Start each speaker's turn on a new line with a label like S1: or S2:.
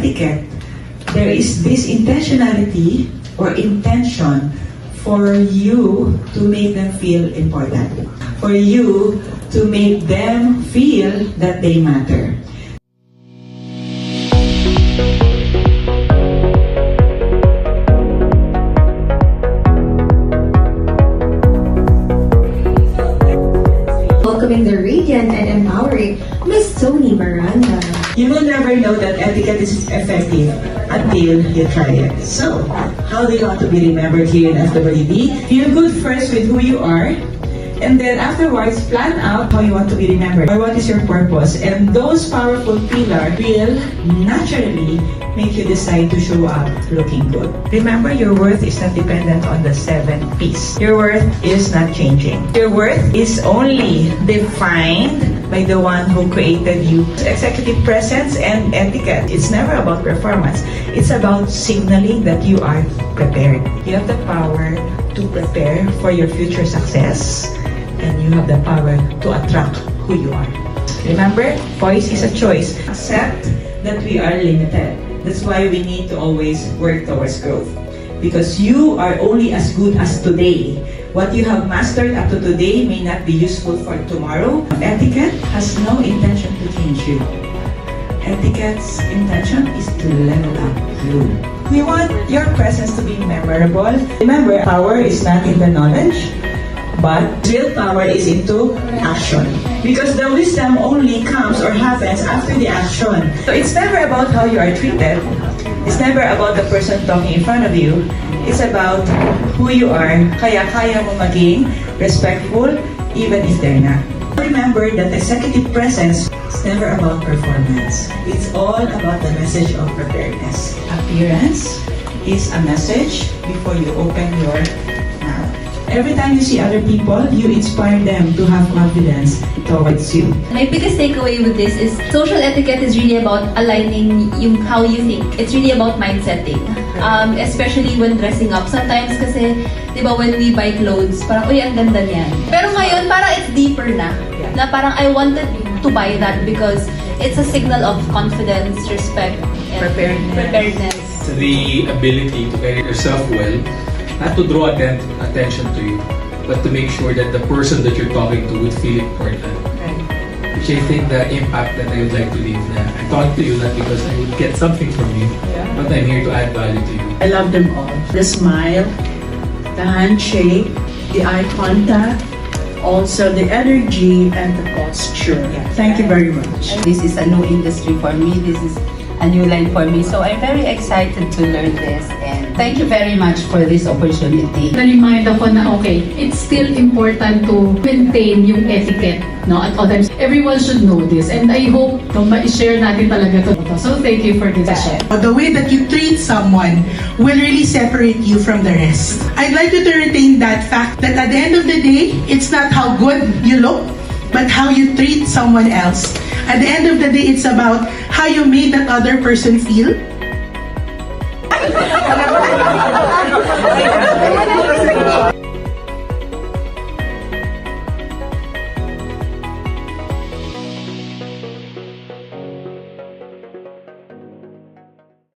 S1: etiquette, there is this intentionality or intention for you to make them feel important, for you to make them feel that they matter.
S2: Welcoming the radiant and empowering Miss Tony Miranda.
S1: You will never know that etiquette is effective until you try it. So, how do you want to be remembered here in FWD? Feel good first with who you are, and then afterwards, plan out how you want to be remembered, or what is your purpose. And those powerful pillars will naturally make you decide to show up looking good. Remember, your worth is not dependent on the 7 P's. Your worth is not changing. Your worth is only defined by the one who created you. Executive presence and etiquette, it's never about performance. It's about signaling that you are prepared. You have the power to prepare for your future success, and you have the power to attract who you are. Remember, voice is a choice. Accept that we are limited. That's why we need to always work towards growth. Because you are only as good as today. What you have mastered up to today may not be useful for tomorrow. Etiquette has no intention to change you. Etiquette's intention is to level up you. We want your presence to be memorable. Remember, power is not in the knowledge, but real power is into action. Because the wisdom only comes or happens after the action. So it's never about how you are treated. It's never about the person talking in front of you. It's about who you are. Kaya mo maging respectful even if they're not. Remember that executive presence is never about performance. It's all about the message of preparedness. Appearance is a message before you open your mouth. Every time you see other people, you inspire them to have confidence towards you.
S3: My biggest takeaway with this is social etiquette is really about aligning how you think. It's really about mind setting. Especially when dressing up. Sometimes kasi, di ba, when we buy clothes, parang, uy, ang ganda niyan. Pero ngayon, parang it's deeper na. Na parang I wanted to buy that because it's a signal of confidence, respect, and preparedness.
S4: The ability to carry yourself well, not to draw attention to you, but to make sure that the person that you're talking to would feel important. Which I think the impact that I would like to leave na I talk to you not because I would get something from you, but I'm here to add value to you.
S5: I love them all. The smile, the handshake, the eye contact, also the energy and the posture. Thank you very much.
S6: This is a new industry for me. This is a new line for me. So I'm very excited to learn this. And thank you very much for this opportunity.
S7: Na-remind ako na okay, it's still important to maintain yung etiquette. No? At all times, everyone should know this. And I hope ma-share natin talaga to. So thank you for this session.
S8: The way that you treat someone will really separate you from the rest. I'd like you to retain that fact that at the end of the day, it's not how good you look, but how you treat someone else. At the end of the day, it's about how you made that other person feel,